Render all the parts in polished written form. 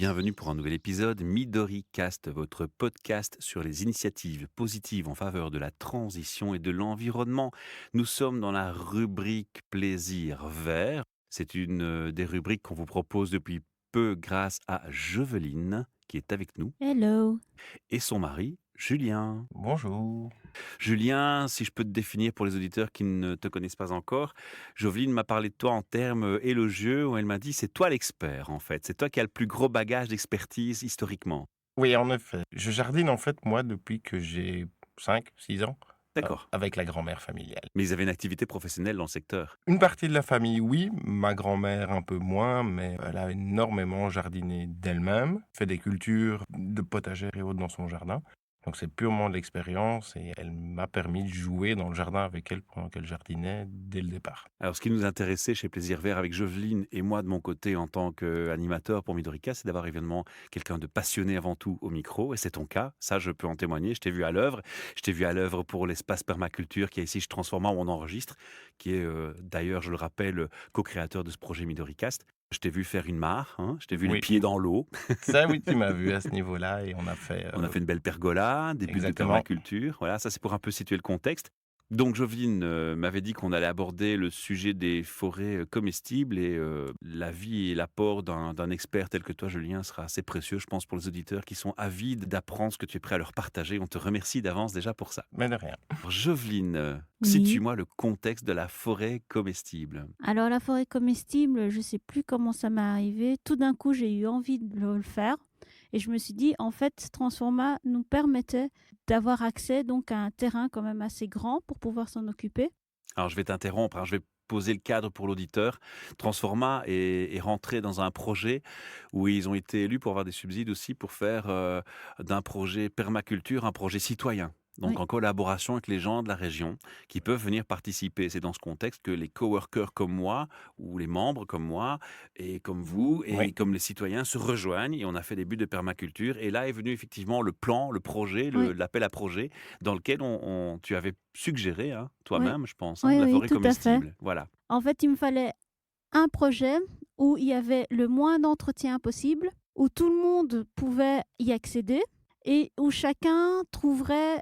bienvenue pour un nouvel épisode Midori Cast, votre podcast sur les initiatives positives en faveur de la transition et de l'environnement. Nous sommes dans la rubrique Plaisir vert. C'est une des rubriques qu'on vous propose depuis peu grâce à Jeveline, qui est avec nous, Hello. et son mari, Julien. Bonjour. Julien, si je peux te définir pour les auditeurs qui ne te connaissent pas encore, Joveline m'a parlé de toi en termes élogieux, où elle m'a dit c'est toi l'expert en fait, c'est toi qui as le plus gros bagage d'expertise historiquement. Oui, en effet. Je jardine en fait moi depuis que j'ai 5, 6 ans, D'accord. avec la grand-mère familiale. Mais ils avaient une activité professionnelle dans le secteur. Une partie de la famille, oui, ma grand-mère un peu moins, mais elle a énormément jardiné d'elle-même, fait des cultures de potagères et autres dans son jardin. Donc c'est purement de l'expérience et elle m'a permis de jouer dans le jardin avec elle pendant qu'elle jardinait dès le départ. Alors ce qui nous intéressait chez Plaisir Vert avec Joveline et moi de mon côté en tant qu'animateur pour Midorica, c'est d'avoir évidemment quelqu'un de passionné avant tout au micro, et c'est ton cas, ça je peux en témoigner, je t'ai vu à l'œuvre pour l'espace permaculture qui est ici chez Transforma où on enregistre, qui est d'ailleurs, je le rappelle, co-créateur de ce projet Midoricast. Je t'ai vu faire une mare, hein, je t'ai vu les Oui, pieds dans l'eau. ça oui, tu m'as vu à ce niveau-là et on a fait... On a fait une belle pergola, des bulles de exactement. permaculture. Voilà, ça c'est pour un peu situer le contexte. Donc Joveline m'avait dit qu'on allait aborder le sujet des forêts comestibles et l'avis et l'apport d'un expert tel que toi, Julien, sera assez précieux, je pense, pour les auditeurs qui sont avides d'apprendre ce que tu es prêt à leur partager. On te remercie d'avance déjà pour ça. Mais de rien. Alors, Joveline, Oui. situe-moi le contexte de la forêt comestible. Alors la forêt comestible, je sais plus comment ça m'est arrivé. Tout d'un coup, j'ai eu envie de le faire. Et je me suis dit, en fait, Transforma nous permettait d'avoir accès donc à un terrain quand même assez grand pour pouvoir s'en occuper. Alors je vais t'interrompre, hein, je vais poser le cadre pour l'auditeur. Transforma est rentré dans un projet où ils ont été élus pour avoir des subsides aussi pour faire d'un projet permaculture un projet citoyen. Donc Oui. en collaboration avec les gens de la région qui peuvent venir participer. C'est dans ce contexte que les coworkers comme moi, ou les membres comme moi, et comme vous, et Oui. comme les citoyens se rejoignent et on a fait des buts de permaculture. Et là est venu effectivement le plan, le projet, Oui. l'appel à projet dans lequel tu avais suggéré, hein, Oui. toi-même, je pense, hein, Oui, de la oui, forêt tout à fait. comestible. Voilà. En fait, il me fallait un projet où il y avait le moins d'entretien possible, où tout le monde pouvait y accéder et où chacun trouverait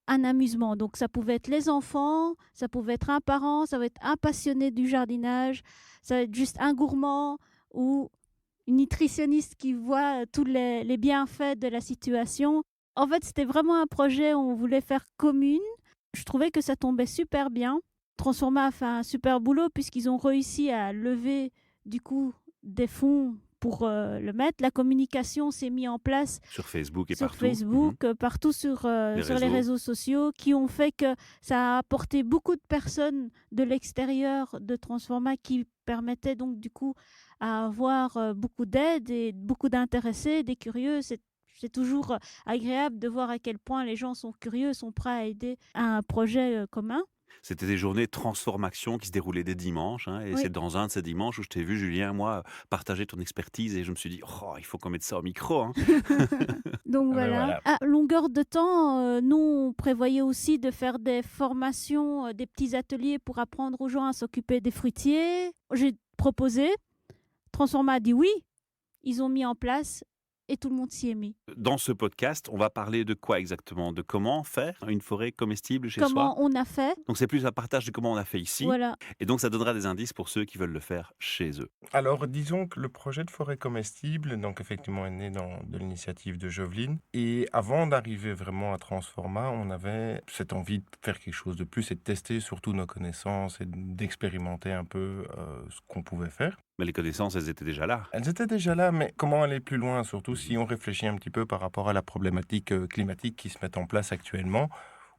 un amusement. Donc ça pouvait être les enfants, ça pouvait être un parent, ça va être un passionné du jardinage, ça va être juste un gourmand ou une nutritionniste qui voit tous les bienfaits de la situation. En fait, c'était vraiment un projet où on voulait faire commune. Je trouvais que ça tombait super bien. Transforma a fait un super boulot puisqu'ils ont réussi à lever du coup des fonds pour le mettre. La communication s'est mise en place Sur Facebook et sur partout. Facebook, partout sur Les les réseaux. réseaux sociaux, qui ont fait que ça a apporté beaucoup de personnes de l'extérieur de Transforma qui permettaient donc du coup à avoir beaucoup d'aide et beaucoup d'intéressés, des curieux. C'est toujours agréable de voir à quel point les gens sont curieux, sont prêts à aider à un projet commun. C'était des journées transformation qui se déroulaient des dimanches, hein, et Oui. c'est dans un de ces dimanches où je t'ai vu, Julien, moi, partager ton expertise et je me suis dit, oh, il faut qu'on mette ça au micro, hein. Donc Ah ben voilà. voilà. À longueur de temps, nous, on prévoyait aussi de faire des formations, des petits ateliers pour apprendre aux gens à s'occuper des fruitiers. J'ai proposé, Transforma a dit oui, ils ont mis en place et tout le monde s'y est mis. Dans ce podcast, on va parler de quoi exactement? De comment faire une forêt comestible chez soi? Comment on a fait? Donc c'est plus un partage de comment on a fait ici, Voilà. et donc ça donnera des indices pour ceux qui veulent le faire chez eux. Alors, disons que le projet de forêt comestible, donc effectivement, est né de l'initiative de Joveline. Et avant d'arriver vraiment à Transforma, on avait cette envie de faire quelque chose de plus et de tester surtout nos connaissances et d'expérimenter un peu ce qu'on pouvait faire. Mais les connaissances, elles étaient déjà là. Elles étaient déjà là, mais comment aller plus loin, surtout si on réfléchit un petit peu par rapport à la problématique climatique qui se met en place actuellement,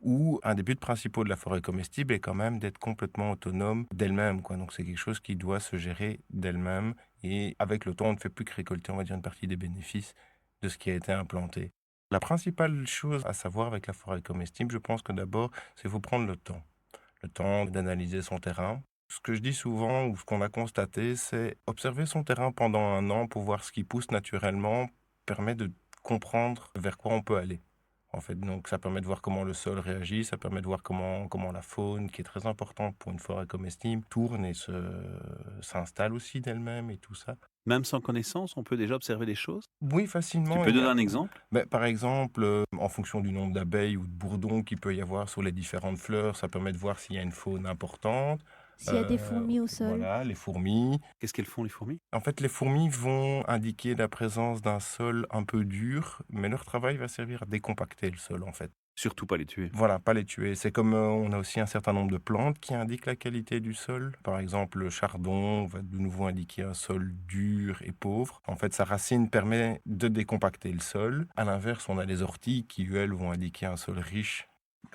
où un des buts principaux de la forêt comestible est quand même d'être complètement autonome d'elle-même, quoi. Donc c'est quelque chose qui doit se gérer d'elle-même, et avec le temps, on ne fait plus que récolter, on va dire, une partie des bénéfices de ce qui a été implanté. La principale chose à savoir avec la forêt comestible, je pense que d'abord, c'est qu'il faut prendre le temps d'analyser son terrain. Ce que je dis souvent, ou ce qu'on a constaté, c'est observer son terrain pendant un an pour voir ce qui pousse naturellement, permet de comprendre vers quoi on peut aller. En fait, donc ça permet de voir comment le sol réagit, ça permet de voir comment la faune, qui est très importante pour une forêt comestible, tourne et s'installe aussi d'elle-même et tout ça. Même sans connaissance, on peut déjà observer des choses? Oui, Tu facilement. peux donner un exemple? Par exemple, en fonction du nombre d'abeilles ou de bourdons qu'il peut y avoir sur les différentes fleurs, ça permet de voir s'il y a une faune importante. S'il y a des fourmis au sol. Voilà, les fourmis. Qu'est-ce qu'elles font les fourmis? En fait, les fourmis vont indiquer la présence d'un sol un peu dur, mais leur travail va servir à décompacter le sol, en fait. Surtout pas les tuer. Voilà, pas les tuer. C'est comme on a aussi un certain nombre de plantes qui indiquent la qualité du sol. Par exemple, le chardon va de nouveau indiquer un sol dur et pauvre. En fait, sa racine permet de décompacter le sol. À l'inverse, on a les orties qui, elles, vont indiquer un sol riche.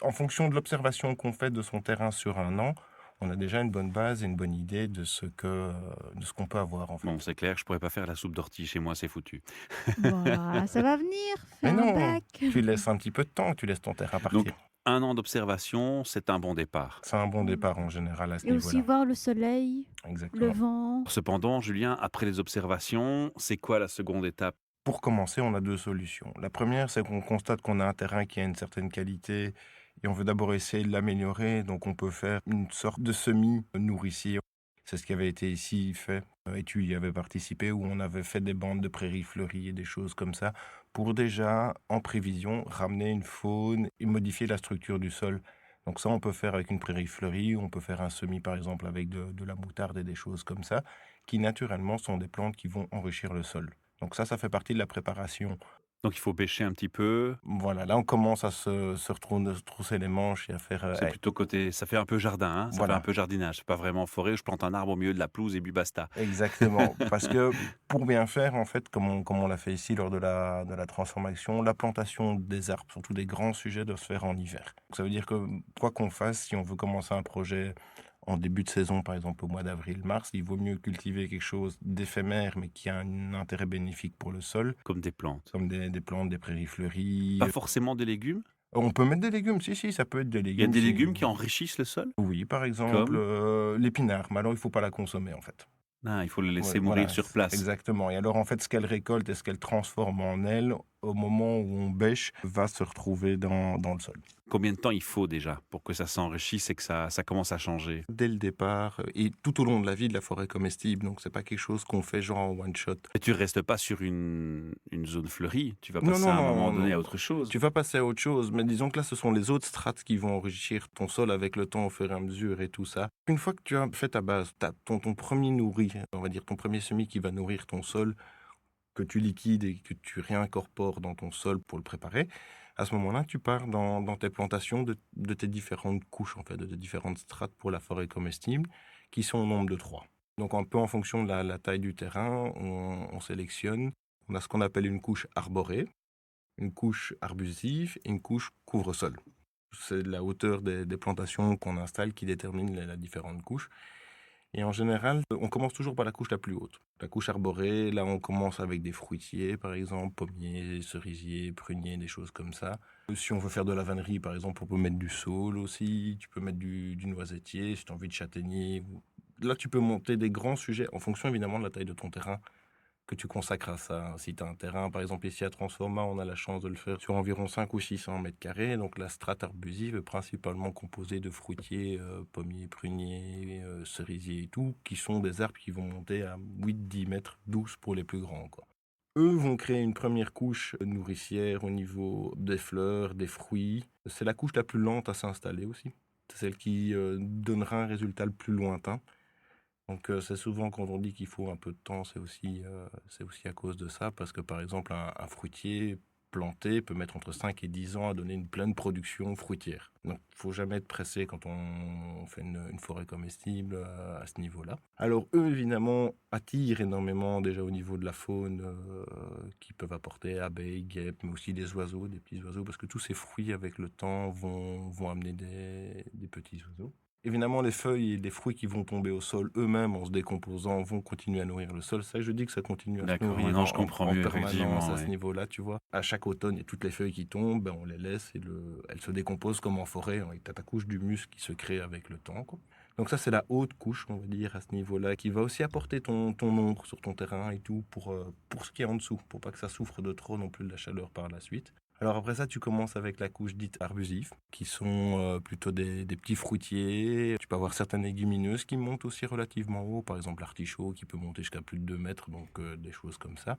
En fonction de l'observation qu'on fait de son terrain sur un an, on a déjà une bonne base et une bonne idée de ce qu'on peut avoir, en fait. Bon, c'est clair, je pourrais pas faire la soupe d'ortie chez moi, c'est foutu. Bah, ça va venir, fais Mais un non, bac. tu laisses un petit peu de temps, tu laisses ton terrain Donc, partir. 1 an d'observation, c'est un bon départ. C'est un bon départ en général à ce Et aussi niveau-là. voir le soleil, le Exactement. vent. Cependant, Julien, après les observations, c'est quoi la seconde étape? Pour commencer, on a 2 solutions. La première, c'est qu'on constate qu'on a un terrain qui a une certaine qualité et on veut d'abord essayer de l'améliorer. Donc on peut faire une sorte de semi-nourricier. C'est ce qui avait été ici fait, et tu y avais participé, où on avait fait des bandes de prairies fleuries et des choses comme ça, pour déjà, en prévision, ramener une faune et modifier la structure du sol. Donc ça, on peut faire avec une prairie fleurie, on peut faire un semis, par exemple, avec de la moutarde et des choses comme ça, qui naturellement sont des plantes qui vont enrichir le sol. Donc ça fait partie de la préparation. Donc il faut bêcher un petit peu, Voilà, là, on commence à se trousser les manches et à faire... c'est plutôt côté ça fait un peu jardin, hein, ça fait Voilà. un peu jardinage, c'est pas vraiment forêt où je plante un arbre au milieu de la pelouse et puis basta. Exactement, parce que pour bien faire, en fait, comme on l'a fait ici lors de la transformation, la plantation des arbres, surtout des grands sujets, doit se faire en hiver. Donc, ça veut dire que quoi qu'on fasse, si on veut commencer un projet en début de saison, par exemple au mois d'avril-mars, il vaut mieux cultiver quelque chose d'éphémère, mais qui a un intérêt bénéfique pour le sol, Comme des plantes. comme des plantes, des prairies fleuries. Pas forcément des légumes? On peut mettre des légumes, si, ça peut être des légumes. Il y a des si- légumes qui enrichissent le sol? Oui, par exemple, Comme? l'épinard, mais alors il ne faut pas la consommer, en fait. Ah, il faut le laisser Ouais, mourir voilà, sur place. exactement. Et alors, en fait, ce qu'elle récolte et ce qu'elle transforme en elle, au moment où on bêche, va se retrouver dans le sol. Combien de temps il faut déjà pour que ça s'enrichisse et que ça commence à changer? Dès le départ et tout au long de la vie de la forêt comestible. Donc, c'est pas quelque chose qu'on fait genre en one shot. Et tu restes pas sur une zone fleurie, tu vas Non, passer non, à un non, moment donné non. à autre chose. Tu vas passer à autre chose, mais disons que là, ce sont les autres strates qui vont enrichir ton sol avec le temps au fur et à mesure et tout ça. Une fois que tu as fait ta base, tu as ton premier nourri, on va dire ton premier semis qui va nourrir ton sol, que tu liquides et que tu réincorpores dans ton sol pour le préparer. À ce moment-là, tu pars dans tes plantations de tes différentes couches, en fait, de tes différentes strates pour la forêt comestible, qui sont au nombre de 3. Donc, un peu en fonction de la taille du terrain, on sélectionne. On a ce qu'on appelle une couche arborée, une couche arbusive et une couche couvre-sol. C'est la hauteur des plantations qu'on installe qui détermine la différente couche. Et en général, on commence toujours par la couche la plus haute. La couche arborée, là, on commence avec des fruitiers, par exemple, pommiers, cerisiers, pruniers, des choses comme ça. Si on veut faire de la vannerie, par exemple, on peut mettre du saule aussi. Tu peux mettre du noisetier, si tu as envie de châtaignier. Là, tu peux monter des grands sujets en fonction, évidemment, de la taille de ton terrain que tu consacres à ça. Si tu as un terrain, par exemple ici à Transforma, on a la chance de le faire sur environ 5 ou 600 mètres carrés. Donc la strate arbusive est principalement composée de fruitiers, pommiers, pruniers, cerisiers et tout, qui sont des arbres qui vont monter à 8-10 mètres, 12 pour les plus grands, quoi. Eux vont créer une première couche nourricière au niveau des fleurs, des fruits. C'est la couche la plus lente à s'installer aussi. C'est celle qui donnera un résultat le plus lointain. Donc c'est souvent quand on dit qu'il faut un peu de temps, c'est aussi à cause de ça, parce que par exemple un fruitier planté peut mettre entre 5 et 10 ans à donner une pleine production fruitière. Donc il ne faut jamais être pressé quand on fait une forêt comestible à ce niveau-là. Alors eux évidemment attirent énormément déjà au niveau de la faune qui peuvent apporter abeilles, guêpes, mais aussi des oiseaux, des petits oiseaux, parce que tous ces fruits avec le temps vont amener des petits oiseaux. Évidemment, les feuilles et les fruits qui vont tomber au sol eux-mêmes en se décomposant vont continuer à nourrir le sol. Ça, je dis que ça continue à se D'accord, nourrir maintenant je comprends en mieux, permanence effectivement, à ce ouais. niveau-là, tu vois. À chaque automne, il y a toutes les feuilles qui tombent, on les laisse et elles se décomposent comme en forêt. Et tu as ta couche d'humus qui se crée avec le temps, quoi. Donc ça, c'est la haute couche, on va dire, à ce niveau-là, qui va aussi apporter ton ombre sur ton terrain et tout pour ce qui est en dessous, pour pas que ça souffre de trop non plus de la chaleur par la suite. Alors après ça, tu commences avec la couche dite arbusive, qui sont plutôt des petits fruitiers. Tu peux avoir certaines légumineuses qui montent aussi relativement haut, par exemple l'artichaut qui peut monter jusqu'à plus de 2 mètres, donc des choses comme ça.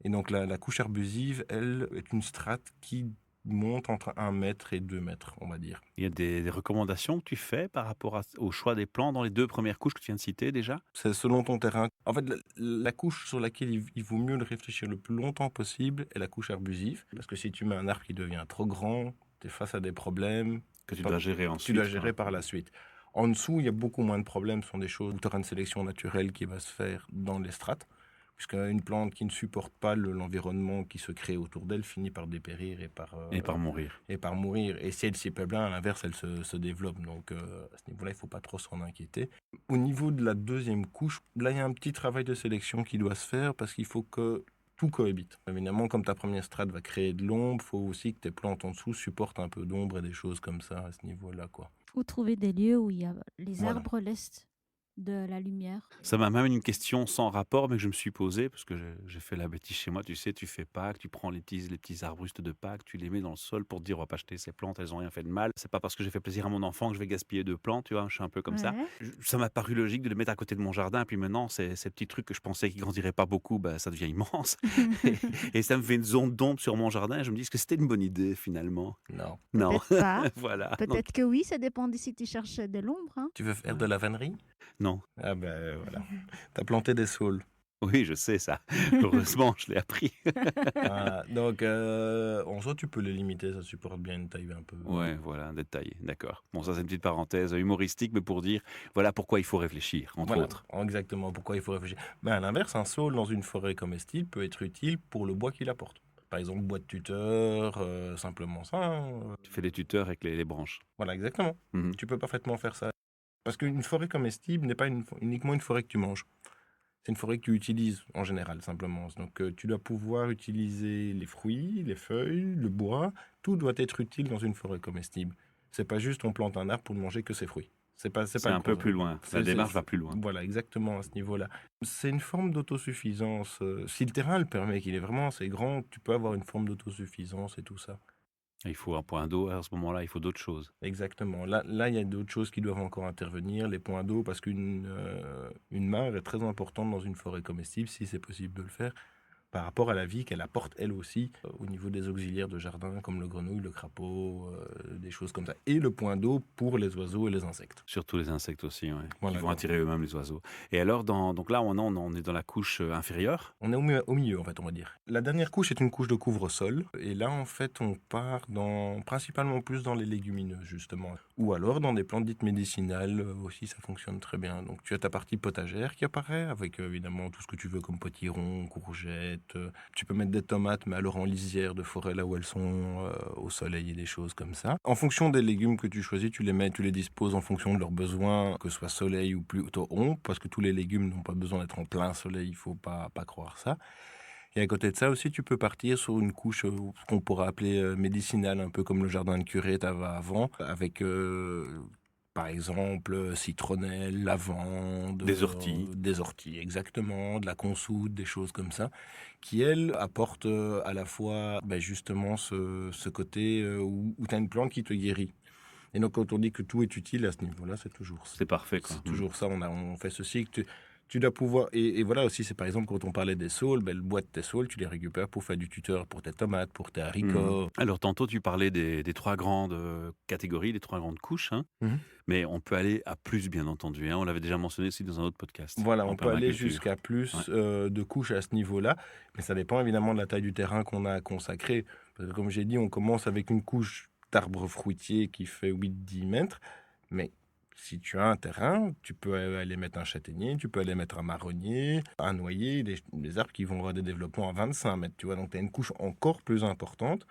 Et donc la couche arbusive, elle, est une strate qui monte entre 1 mètre et 2 mètres, on va dire. Il y a des recommandations que tu fais par rapport au choix des plants dans les 2 premières couches que tu viens de citer déjà? C'est selon ton terrain. En fait, la couche sur laquelle il vaut mieux le réfléchir le plus longtemps possible est la couche arbusive. Parce que si tu mets un arbre qui devient trop grand, tu es face à des problèmes Que tu dois gérer que tu ensuite, dois quoi. gérer par la suite. En dessous, il y a beaucoup moins de problèmes. Ce sont des choses où tu auras une sélection naturelle qui va se faire dans les strates. Puisqu'une plante qui ne supporte pas l'environnement qui se crée autour d'elle finit par dépérir Et par mourir. et par mourir. Et si elle s'y plaît bien, à l'inverse, elle se développe. Donc à ce niveau-là, il ne faut pas trop s'en inquiéter. Au niveau de la deuxième couche, là, il y a un petit travail de sélection qui doit se faire parce qu'il faut que tout cohabite. Évidemment, comme ta première strate va créer de l'ombre, il faut aussi que tes plantes en dessous supportent un peu d'ombre et des choses comme ça à ce niveau-là, quoi. Ou trouver des lieux où il y a les Voilà. arbres laissent de la lumière. Ça m'a même une question sans rapport, mais que je me suis posée, parce que j'ai fait la bêtise chez moi. Tu sais, tu fais Pâques, tu prends les petits arbustes de Pâques, tu les mets dans le sol pour te dire on va pas acheter ces plantes, elles n'ont rien fait de mal. C'est pas parce que j'ai fait plaisir à mon enfant que je vais gaspiller de plantes, tu vois, je suis un peu comme ça. Ouais. Ça m'a paru logique de les mettre à côté de mon jardin, puis maintenant, ces petits trucs que je pensais qu'ils grandiraient pas beaucoup, bah, ça devient immense. et, et ça me fait une zone d'ombre sur mon jardin, et je me dis, est-ce que c'était une bonne idée finalement? Non. Non. Peut-être pas. Voilà. Donc, Peut-être que oui, ça dépend de si tu cherches de l'ombre. Hein. Tu veux faire de la vannerie? non. Ah ben voilà. Tu as planté des saules. Oui, je sais ça. Heureusement, je l'ai appris. Donc, en soi, tu peux les limiter, ça supporte bien une taille un peu. Ouais, voilà, un détail, d'accord. Bon, ça c'est une petite parenthèse humoristique, mais pour dire, voilà pourquoi il faut réfléchir, entre Voilà, autres. exactement pourquoi il faut réfléchir. Mais à l'inverse, un saule dans une forêt comestible peut être utile pour le bois qu'il apporte. Par exemple, bois de tuteur, simplement ça. Tu fais des tuteurs avec les branches. Voilà, exactement. Mhm. Tu peux parfaitement faire ça. Parce qu'une forêt comestible n'est pas uniquement une forêt que tu manges. C'est une forêt que tu utilises en général, simplement. Donc, tu dois pouvoir utiliser les fruits, les feuilles, le bois. Tout doit être utile dans une forêt comestible. C'est pas juste on plante un arbre pour ne manger que ses fruits. C'est pas C'est le un peu concept. plus loin. La démarche va plus loin. Voilà, exactement à ce niveau-là. C'est une forme d'autosuffisance. Si le terrain le permet, qu'il est vraiment assez grand, tu peux avoir une forme d'autosuffisance et tout ça. Il faut un point d'eau, à ce moment-là, il faut d'autres choses. Exactement. Là, il y a d'autres choses qui doivent encore intervenir, les points d'eau, parce une mare est très importante dans une forêt comestible, si c'est possible de le faire, par rapport à la vie qu'elle apporte elle aussi au niveau des auxiliaires de jardin, comme le grenouille, le crapaud, des choses comme ça. Et le point d'eau pour les oiseaux et les insectes. Surtout les insectes aussi, ouais, Voilà, qui vont quoi. attirer eux-mêmes les oiseaux. Et alors, donc là, on est dans la couche inférieure. On est au milieu, en fait, on va dire. La dernière couche est une couche de couvre-sol. Et là, en fait, on part principalement plus dans les légumineuses, justement. Ou alors dans des plantes dites médicinales aussi, ça fonctionne très bien. Donc, tu as ta partie potagère qui apparaît, avec évidemment tout ce que tu veux comme potiron, courgettes. Tu peux mettre des tomates, mais alors en lisière de forêt, là où elles sont au soleil et des choses comme ça. En fonction des légumes que tu choisis, tu les disposes en fonction de leurs besoins, que ce soit soleil ou plutôt ombre, parce que tous les légumes n'ont pas besoin d'être en plein soleil, il faut pas croire ça. Et à côté de ça aussi, tu peux partir sur une couche qu'on pourrait appeler médicinale, un peu comme le jardin de curé t'avais avant, avec par exemple citronnelle, lavande, Des orties. exactement, de la consoude, des choses comme ça, qui elles apportent à la fois justement ce côté où tu as une plante qui te guérit. Et donc quand on dit que tout est utile à ce niveau-là, c'est toujours ça. C'est parfait, quoi. C'est toujours ça, on fait ceci, que tu dois pouvoir... Et voilà aussi, c'est par exemple quand on parlait des saules, le bois de tes saules, tu les récupères pour faire du tuteur pour tes tomates, pour tes haricots. Alors, tantôt, tu parlais des 3 grandes catégories, des 3 grandes couches, hein. Mhm. Mais on peut aller à plus, bien entendu, hein. On l'avait déjà mentionné aussi dans un autre podcast. Voilà, en on peut aller permaculture. jusqu'à plus de couches à ce niveau-là, mais ça dépend évidemment de la taille du terrain qu'on a consacré. Parce que comme j'ai dit, on commence avec une couche d'arbres fruitiers qui fait 8-10 mètres, mais si tu as un terrain, tu peux aller mettre un châtaignier, tu peux aller mettre un marronnier, un noyer, des arbres qui vont avoir des développements à 25 mètres, tu vois. Donc tu as une couche encore plus importante.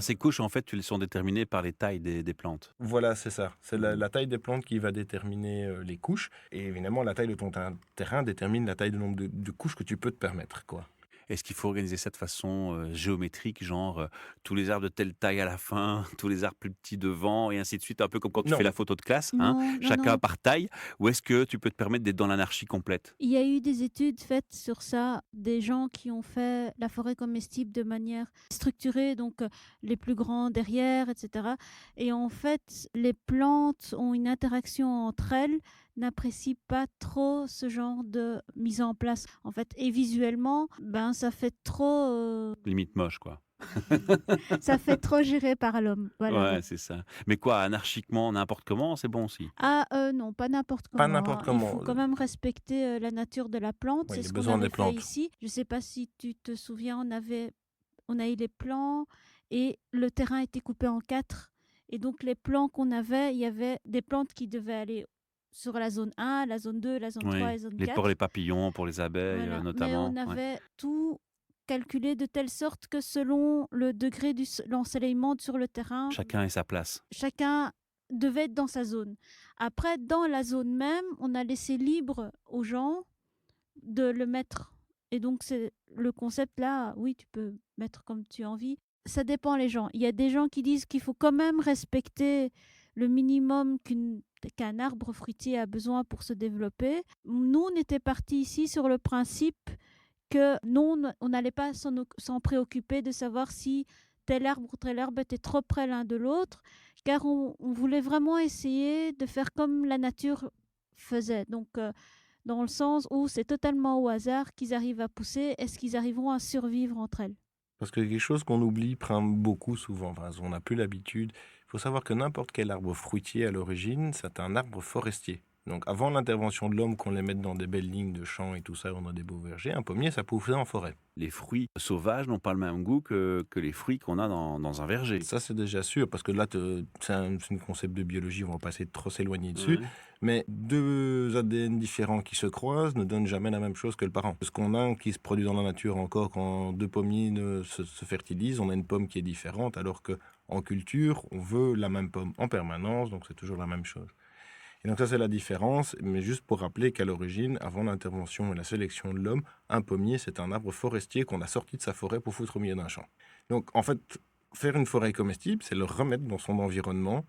Ces couches, en fait, elles sont déterminées par les tailles des plantes. Voilà, c'est ça. C'est la taille des plantes qui va déterminer les couches. Et évidemment, la taille de ton terrain détermine la taille du nombre de couches que tu peux te permettre, quoi. Est-ce qu'il faut organiser ça de façon, géométrique, genre, tous les arbres de telle taille à la fin, tous les arbres plus petits devant et ainsi de suite, un peu comme quand tu fais Non, la photo de classe, hein, Non, non, chacun non. par taille? Ou est-ce que tu peux te permettre d'être dans l'anarchie complète? Il y a eu des études faites sur ça, des gens qui ont fait la forêt comestible de manière structurée, donc les plus grands derrière, etc. Et en fait, les plantes ont une interaction entre elles, n'apprécient pas trop ce genre de mise en place. En fait, et visuellement, ben ça fait trop, Limite moche, quoi. ça fait trop géré par l'homme. Voilà, Ouais, voilà. c'est ça. Mais quoi, anarchiquement, n'importe comment, c'est bon aussi? Ah, non, pas n'importe pas comment, n'importe hein. Il comment. faut quand même respecter, la nature de la plante. Oui, C'est les ce qu'on besoins avait des fait plantes. ici. Je ne sais pas si tu te souviens, on a eu les plans et le terrain était coupé en 4 et donc les plans qu'on avait, il y avait des plantes qui devaient aller sur la zone 1, la zone 2, la zone 3 et Oui, la zone pour les 4. papillons, pour les abeilles, Voilà, mais on notamment, ouais. avait tout calculé de telle sorte que selon le degré l'ensoleillement sur le terrain, Chacun ait sa place. chacun devait être dans sa zone. Après, dans la zone même, on a laissé libre aux gens de le mettre. Et donc, c'est le concept là, oui, tu peux mettre comme tu as envie. Ça dépend les gens. Il y a des gens qui disent qu'il faut quand même respecter le minimum qu'un arbre fruitier a besoin pour se développer. Nous, on était partis ici sur le principe que non, on n'allait pas s'en préoccuper de savoir si tel arbre ou tel arbre était trop près l'un de l'autre, car on voulait vraiment essayer de faire comme la nature faisait. Donc, dans le sens où c'est totalement au hasard qu'ils arrivent à pousser. Est-ce qu'ils arriveront à survivre entre elles? Parce que quelque chose qu'on oublie beaucoup souvent, enfin, on n'a plus l'habitude. Il faut savoir que n'importe quel arbre fruitier à l'origine, c'est un arbre forestier. Donc avant l'intervention de l'homme, qu'on les mette dans des belles lignes de champs et tout ça, on a des beaux vergers, un pommier, ça poussait en forêt. Les fruits sauvages n'ont pas le même goût que les fruits qu'on a dans un verger. Ça, c'est déjà sûr, parce que là, c'est un concept de biologie, on va pas essayer de trop s'éloigner dessus. Ouais. Mais deux ADN différents qui se croisent ne donnent jamais la même chose que le parent. Ce qu'on a qui se produit dans la nature encore quand deux pommiers se fertilisent, on a une pomme qui est différente, alors que en culture, on veut la même pomme en permanence, donc c'est toujours la même chose. Et donc ça, c'est la différence, mais juste pour rappeler qu'à l'origine, avant l'intervention et la sélection de l'homme, un pommier, c'est un arbre forestier qu'on a sorti de sa forêt pour foutre au milieu d'un champ. Donc en fait, faire une forêt comestible, c'est le remettre dans son environnement.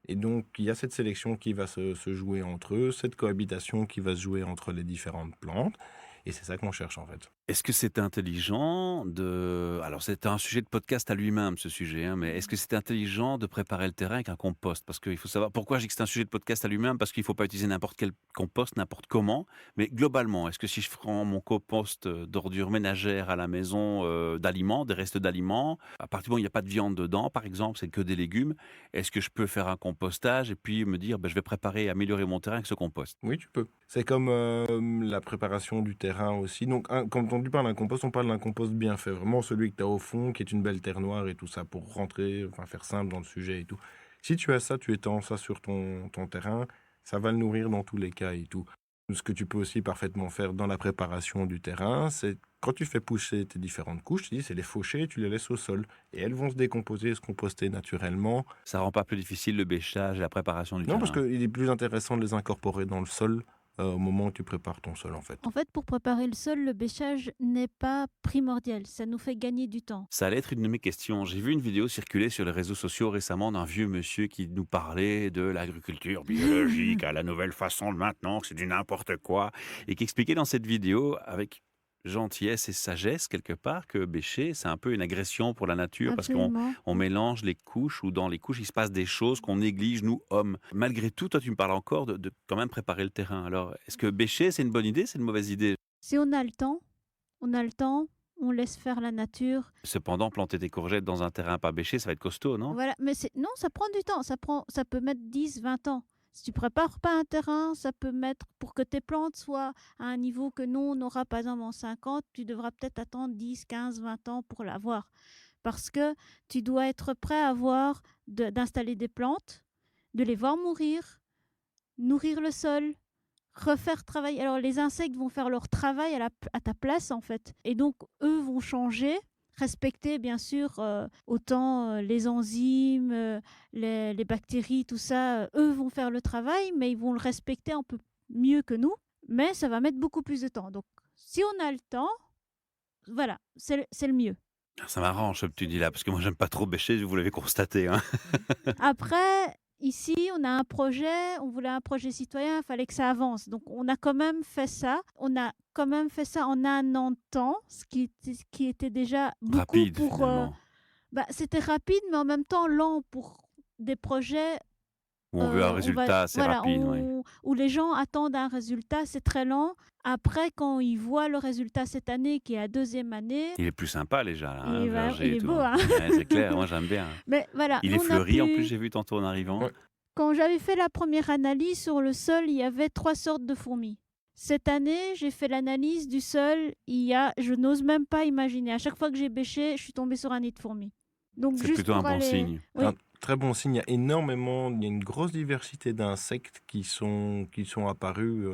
Et donc, il y a cette sélection qui va se jouer entre eux, cette cohabitation qui va se jouer entre les différentes plantes. Et c'est ça qu'on cherche, en fait. Est-ce que c'est intelligent de... Alors, c'est un sujet de podcast à lui-même, ce sujet, hein, mais est-ce que c'est intelligent de préparer le terrain avec un compost? Parce qu'il faut savoir... Pourquoi je dis que c'est un sujet de podcast à lui-même? Parce qu'il ne faut pas utiliser n'importe quel compost, n'importe comment. Mais globalement, est-ce que si je prends mon compost d'ordures ménagères à la maison, d'aliments, des restes d'aliments, à partir du moment où il n'y a pas de viande dedans, par exemple, c'est que des légumes, est-ce que je peux faire un compostage et puis me dire, ben, je vais préparer et améliorer mon terrain avec ce compost? Oui, tu peux. C'est comme la préparation du terrain aussi. Donc, quand on parle d'un compost, on parle d'un compost bien fait. Vraiment celui que tu as au fond, qui est une belle terre noire et tout ça, pour rentrer, enfin faire simple dans le sujet et tout. Si tu as ça, tu étends ça sur ton terrain, ça va le nourrir dans tous les cas et tout. Ce que tu peux aussi parfaitement faire dans la préparation du terrain, c'est quand tu fais pousser tes différentes couches, tu dis c'est les faucher, tu les laisses au sol. Et elles vont se décomposer et se composter naturellement. Ça rend pas plus difficile le bêchage et la préparation du Non, parce terrain? qu'il est plus intéressant de les incorporer dans le sol au moment où tu prépares ton sol, en fait. En fait, pour préparer le sol, le bêchage n'est pas primordial. Ça nous fait gagner du temps. Ça allait être une de mes questions. J'ai vu une vidéo circuler sur les réseaux sociaux récemment d'un vieux monsieur qui nous parlait de l'agriculture biologique à la nouvelle façon de maintenant, que c'est du n'importe quoi, et qui expliquait dans cette vidéo avec gentillesse et sagesse quelque part que bêcher, c'est un peu une agression pour la nature parce qu'on Absolument. on mélange les couches ou dans les couches, il se passe des choses qu'on néglige, nous, hommes. Malgré tout, toi, tu me parles encore de quand même préparer le terrain. Alors, est-ce que bêcher, c'est une bonne idée, c'est une mauvaise idée? Si on a le temps, on a le temps, on laisse faire la nature. Cependant, planter des courgettes dans un terrain pas bêché, ça va être costaud, non? Voilà, mais non, ça prend du temps. Ça peut mettre 10, 20 ans. Si tu prépares pas un terrain, ça peut mettre pour que tes plantes soient à un niveau que nous, on aura par exemple en 50, tu devras peut-être attendre 10, 15, 20 ans pour l'avoir. Parce que tu dois être prêt à d'installer des plantes, de les voir mourir, nourrir le sol, refaire travailler. Alors les insectes vont faire leur travail à ta place en fait. Et donc eux vont changer, respecter bien sûr autant les enzymes, les bactéries, tout ça. Eux vont faire le travail, mais ils vont le respecter un peu mieux que nous. Mais ça va mettre beaucoup plus de temps. Donc si on a le temps, voilà, c'est le mieux. Ça m'arrange ce que tu dis là, parce que moi j'aime pas trop bêcher, vous l'avez constaté, hein. Après, ici, on a un projet, on voulait un projet citoyen, il fallait que ça avance. Donc, on a quand même fait ça. On a quand même fait ça en un an de temps, ce qui était déjà beaucoup Rapide pour... finalement, bah, c'était rapide, mais en même temps lent pour des projets où on veut un on va résultat assez voilà, rapide, oui. où les gens attendent un résultat, c'est très lent. Après, quand ils voient le résultat cette année, qui est la deuxième année, Il est plus sympa déjà là, hein, il le va verger il et est tout, beau, hein. hein. Ouais, c'est clair, moi j'aime bien, hein. Mais voilà, Il nous, est on a fleuri en plus, pu j'ai vu tantôt en arrivant. Ouais. quand j'avais fait la première analyse sur le sol, il y avait 3 sortes de fourmis. Cette année, j'ai fait l'analyse du sol, je n'ose même pas imaginer. À chaque fois que j'ai bêché, je suis tombée sur un nid de fourmis. Donc C'est juste plutôt un pour bon aller signe. C'est un oui, très bon signe. Il y a une grosse diversité d'insectes qui sont apparus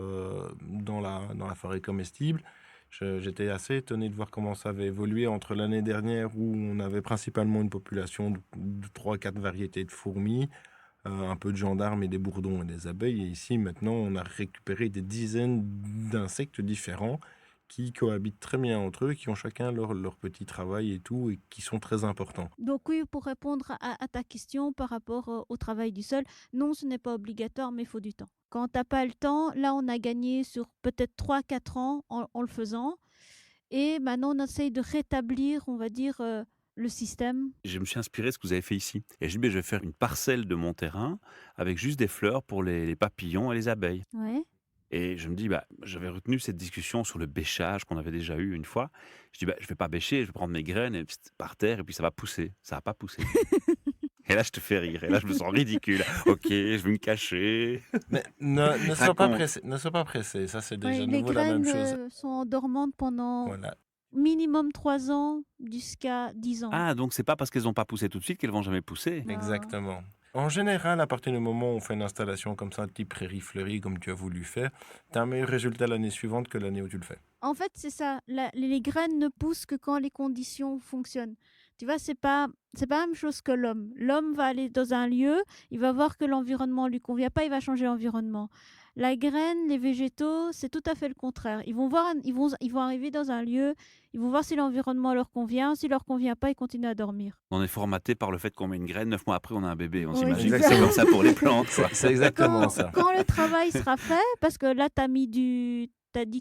dans la forêt comestible. J'étais assez étonné de voir comment ça avait évolué entre l'année dernière où on avait principalement une population de 3-4 variétés de fourmis, un peu de gendarmes et des bourdons et des abeilles. Et ici, maintenant, on a récupéré des dizaines d'insectes différents qui cohabitent très bien entre eux, qui ont chacun leur petit travail et tout, et qui sont très importants. donc oui, pour répondre à ta question par rapport au travail du sol, non, ce n'est pas obligatoire, mais il faut du temps. Quand tu as pas le temps, là, on a gagné sur peut-être 3 4 ans en le faisant. Et maintenant, on essaye de rétablir, on va dire, le système. Je me suis inspiré de ce que vous avez fait ici et j'ai dit: «Beh, je vais faire une parcelle de mon terrain avec juste des fleurs pour les papillons et les abeilles». Ouais. Et je me dis: «Bah», j'avais retenu cette discussion sur le bêchage qu'on avait déjà eu une fois. Je dis: «Bah, je vais pas bêcher, je vais prendre mes graines et pst par terre et puis ça va pousser». Ça a pas poussé. Et là, je te fais rire et là, je me sens ridicule. OK, je vais me cacher. Mais ne sois pas Raconte. pressé, ne sois pas pressé. Ça, c'est déjà Oui, à les nouveau la même graines chose. sont dormantes pendant Voilà, minimum 3 ans jusqu'à 10 ans. Ah, donc c'est pas parce qu'elles ont pas poussé tout de suite qu'elles vont jamais pousser? Ben, exactement. En général, à partir du moment où on fait une installation comme ça, type prairie fleurie, comme tu as voulu faire, tu as un meilleur résultat l'année suivante que l'année où tu le fais. en fait, c'est ça. Les graines ne poussent que quand les conditions fonctionnent. Tu vois, c'est pas la même chose que l'homme. L'homme va aller dans un lieu, il va voir que l'environnement lui convient pas, il va changer l'environnement. La graine, les végétaux, c'est tout à fait le contraire. Ils vont arriver dans un lieu, ils vont voir si l'environnement leur convient. S'il leur convient pas, ils continuent à dormir. On est formaté par le fait qu'on met une graine, 9 mois après, on a un bébé. On Oui, s'imagine c'est que c'est ça. comme ça pour les plantes, quoi. C'est Et exactement ça. quand le travail sera fait, parce que là, t'as dit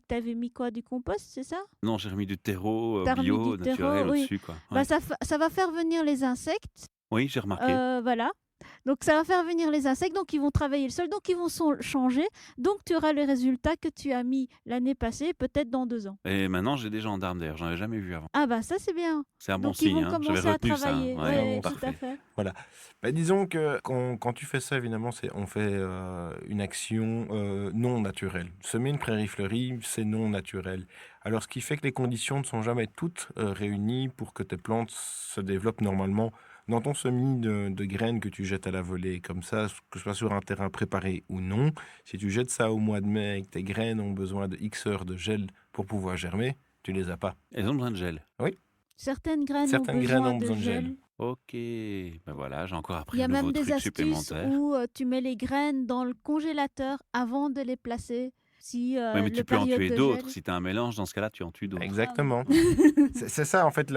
que t'avais mis quoi, du compost, c'est ça? Non, j'ai remis du terreau, T'as remis du bio, naturel terreau, oui. au-dessus, quoi. Bah, Ouais. ça va faire venir les insectes, Oui, j'ai remarqué. voilà. Donc ça va faire venir les insectes, donc ils vont travailler le sol, donc ils vont changer. Donc tu auras les résultats que tu as mis l'année passée, peut-être dans 2 ans. Et maintenant, j'ai des gendarmes d'ailleurs, j'en avais jamais vu avant. Ah bah ça c'est bien. C'est un bon Donc ils signe, vont hein. J'avais commencer à retenu ça, hein. travailler. Ouais, Oui, tout à parfait. fait. Voilà. Bah, disons que quand tu fais ça, évidemment, on fait une action non naturelle. Semer une prairie fleurie, c'est non naturel. Alors, ce qui fait que les conditions ne sont jamais toutes réunies pour que tes plantes se développent normalement. Dans ton semis de graines que tu jettes à la volée, comme ça, que ce soit sur un terrain préparé ou non, si tu jettes ça au mois de mai et que tes graines ont besoin de X heures de gel pour pouvoir germer, tu les as pas. Elles ont besoin de gel. Oui, Certaines graines ont certaines graines besoin ont de besoin de gel. gel. OK, ben voilà, j'ai encore Il appris y a un nouveau même des truc astuces supplémentaire. où tu mets les graines dans le congélateur avant de les placer. Si Ouais, mais le tu peux en période tuer de d'autres. gel. Si tu as un mélange, dans ce cas-là, tu en tues d'autres. Exactement. Ah oui. C'est ça, en fait,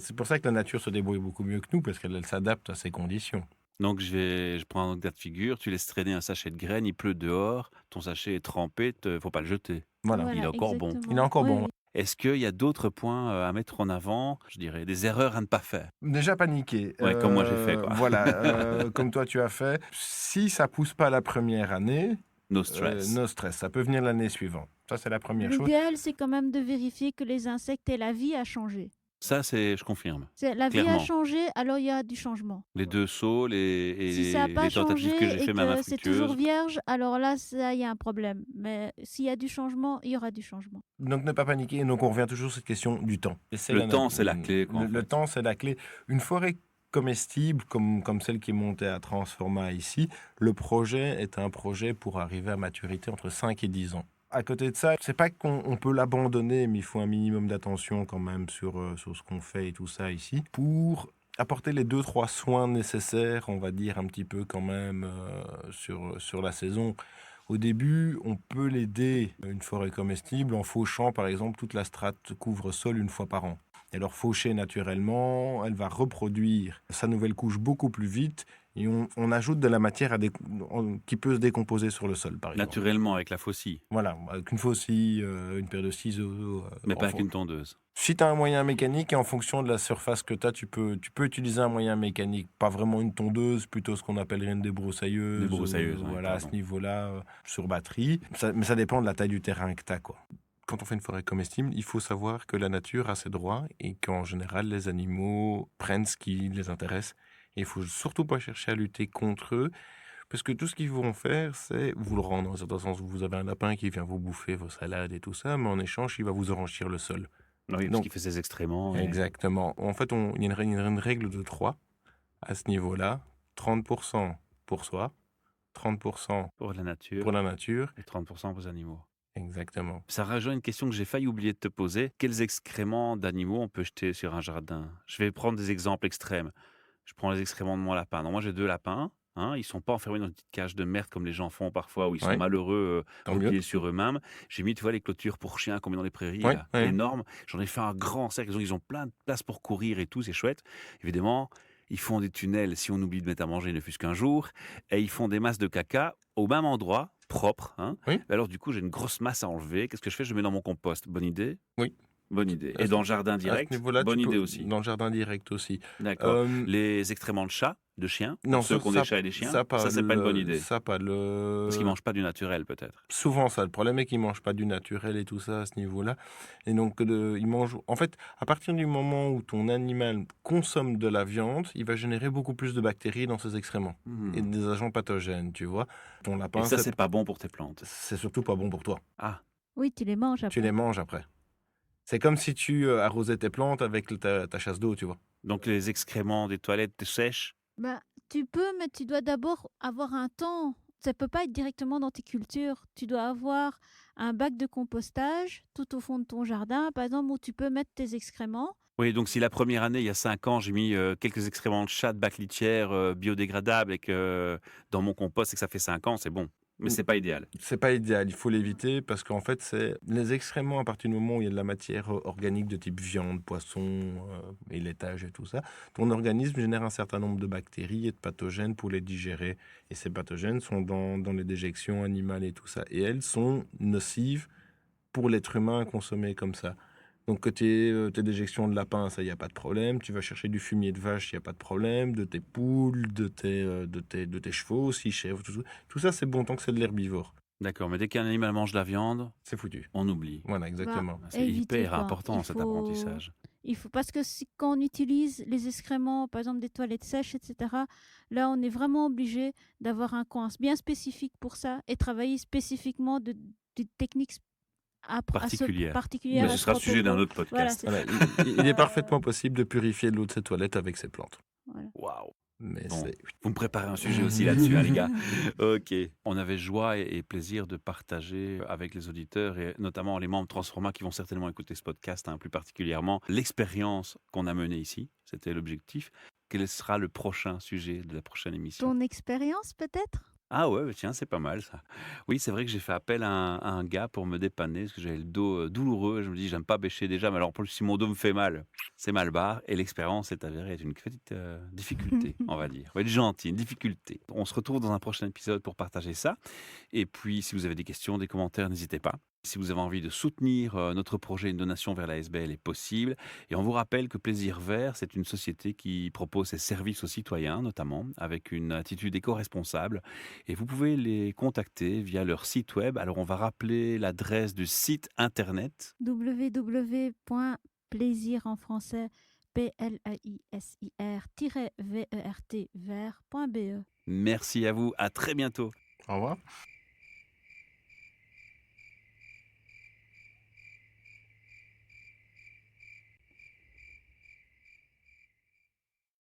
c'est pour ça que la nature se débrouille beaucoup mieux que nous, parce qu'elle s'adapte à ses conditions. Donc je prends un cas de figure, tu laisses traîner un sachet de graines, il pleut dehors, ton sachet est trempé, faut pas le jeter. Voilà. Il est Voilà, encore bon. Il est encore Oui, bon. oui. Est-ce qu'il y a d'autres points à mettre en avant, je dirais, des erreurs à ne pas faire? Déjà paniqué. Ouais, comme moi j'ai fait, quoi. Voilà, comme toi tu as fait. Si ça pousse pas la première année, No stress. no stress. Ça peut venir l'année suivante. Ça, c'est la première chose. L'idéal, c'est quand même de vérifier que les insectes et la vie a changé. Ça, je confirme. La vie a Clairement. changé, alors il y a du changement. Les 2 sauts, Si ça n'a pas les tentatives changé que j'ai et fait, même que c'est toujours infructueuses. vierge, alors là, il y a un problème. Mais s'il y a du changement, il y aura du changement. Donc ne pas paniquer. Donc on revient toujours sur cette question du temps. Et c'est Le temps, c'est la clé, quoi, en Le fait. temps, c'est la clé. Une forêt comestible, comme celle qui est montée à Transforma ici, le projet est un projet pour arriver à maturité entre 5 et 10 ans. À côté de ça, c'est pas qu'on peut l'abandonner, mais il faut un minimum d'attention quand même sur ce qu'on fait et tout ça ici, pour apporter les 2-3 soins nécessaires, on va dire un petit peu quand même sur la saison. Au début, on peut l'aider, une forêt comestible, en fauchant par exemple toute la strate couvre-sol une fois par an. Et alors fauchée naturellement, elle va reproduire sa nouvelle couche beaucoup plus vite et on ajoute de la matière qui peut se décomposer sur le sol, par exemple. Naturellement, avec la faucille, Voilà, avec une faucille, une paire de ciseaux. mais pas avec une tondeuse. Si tu as un moyen mécanique et en fonction de la surface que tu as, tu peux utiliser un moyen mécanique. Pas vraiment une tondeuse, plutôt ce qu'on appellerait une débroussailleuse. Débroussailleuse, oui, Voilà, à ce pardon. niveau-là, sur batterie. Mais ça dépend de la taille du terrain que tu as, quoi. Quand on fait une forêt comestible, il faut savoir que la nature a ses droits et qu'en général, les animaux prennent ce qui les intéresse. Et il faut surtout pas chercher à lutter contre eux, parce que tout ce qu'ils vont faire, c'est vous le rendre. Dans un certain sens, vous avez un lapin qui vient vous bouffer vos salades et tout ça, mais en échange, il va vous enrichir le sol. Oui, parce Donc, qu'il fait ses excréments. exactement. En fait, il y a une règle de 3 à ce niveau-là. 30% pour soi, 30% Pour la nature pour la nature. et 30% pour les animaux. Exactement. Ça rejoint une question que j'ai failli oublier de te poser. Quels excréments d'animaux on peut jeter sur un jardin? Je vais prendre des exemples extrêmes. Je prends les excréments de mon lapin. Non, moi j'ai 2 lapins, hein, ils sont pas enfermés dans une petite cage de merde comme les gens font parfois, où ils sont Ouais, malheureux, tant mieux. repliés sur eux-mêmes. J'ai mis, tu vois, les clôtures pour chiens qu'on met dans les prairies Ouais, là, ouais. énormes. J'en ai fait un grand cercle, ils ont plein de place pour courir et tout, c'est chouette. Évidemment, ils font des tunnels si on oublie de mettre à manger ne fût-ce qu'un jour, et ils font des masses de caca au même endroit, propre, hein. Oui. Alors du coup, j'ai une grosse masse à enlever. Qu'est-ce que je fais? Je le mets dans mon compost. Bonne idée? Oui. Bonne idée. À Et ce dans le jardin à ce direct? niveau-là, Bonne tu idée peux aussi. dans le jardin direct aussi. D'accord. Hem, Les excréments de chats, de chiens, non, pour ceux qui ont des ça chats et des chiens, ça pas ça, c'est pas une bonne idée. ça pas Parce qu'ils le mangent pas du naturel, peut-être. souvent ça. Le problème est qu'ils mangent pas du naturel et tout ça à ce niveau-là. Et donc ils mangent en fait, à partir du moment où ton animal consomme de la viande, il va générer beaucoup plus de bactéries dans ses excréments et Mmh. des agents pathogènes, tu vois? Ton Et lapin, ça, c'est pas bon pour tes plantes. c'est surtout pas bon pour toi. Ah, Oui, tu les manges Tu après. les manges après. C'est comme si tu, arrosais tes plantes avec ta chasse d'eau, tu vois? donc les excréments des toilettes sèches? Bah, tu peux, mais tu dois d'abord avoir un temps. Ça peut pas être directement dans tes cultures. Tu dois avoir un bac de compostage tout au fond de ton jardin, par exemple, où tu peux mettre tes excréments. Oui, donc si la première année, il y a 5 ans, j'ai mis, quelques excréments de chat de bac litière, biodégradables et que dans mon compost et que ça fait 5 ans, c'est bon. Mais c'est pas idéal. C'est pas idéal, il faut l'éviter parce qu'en fait, c'est les excréments à partir du moment où il y a de la matière organique de type viande, poisson et laitage et tout ça, ton organisme génère un certain nombre de bactéries et de pathogènes pour les digérer. Et ces pathogènes sont dans les déjections animales et tout ça. Et elles sont nocives pour l'être humain à consommer comme ça. Donc, que tes déjections de lapin, ça, il n'y a pas de problème. Tu vas chercher du fumier de vache, il n'y a pas de problème. De tes poules, de tes chevaux, aussi, chèvres, tout ça, c'est bon tant que c'est de l'herbivore. D'accord, mais dès qu'un animal mange de la viande, C'est foutu. on oublie. Voilà, Bah, exactement. C'est éviter, hyper quoi. important cet apprentissage. Il faut parce que quand on utilise les excréments, par exemple des toilettes sèches, etc., là, on est vraiment obligé d'avoir un coin bien spécifique pour ça et travailler spécifiquement de techniques Particulière. particulières Mais à ce sera le sujet d'un autre Voilà, podcast. c'est Voilà, ça. il est parfaitement possible de purifier l'eau de ses toilettes avec ses plantes. Voilà. Waouh! Mais Bon, c'est... vous me préparez un sujet aussi là-dessus, hein, les gars. Ok. On avait joie et plaisir de partager avec les auditeurs et notamment les membres Transforma qui vont certainement écouter ce podcast, hein, plus particulièrement, l'expérience qu'on a menée ici. C'était l'objectif. Quel sera le prochain sujet de la prochaine émission? Ton expérience, peut-être? Ah ouais, bah tiens, c'est pas mal ça. Oui, c'est vrai que j'ai fait appel à un gars pour me dépanner parce que j'avais le dos douloureux. Je me dis, j'aime pas bêcher déjà, mais alors en plus, si mon dos me fait mal, c'est mal barre. Et l'expérience s'est avérée être une petite difficulté, on va dire. On va être gentil, une difficulté. On se retrouve dans un prochain épisode pour partager ça. Et puis, si vous avez des questions, des commentaires, n'hésitez pas. Si vous avez envie de soutenir notre projet, une donation vers la SBL est possible. Et on vous rappelle que Plaisir Vert, c'est une société qui propose ses services aux citoyens, notamment, avec une attitude éco-responsable. Et vous pouvez les contacter via leur site web. Alors, on va rappeler l'adresse du site internet. www.plaisir en français, plaisir-vert.be. Merci à vous. À très bientôt. Au revoir.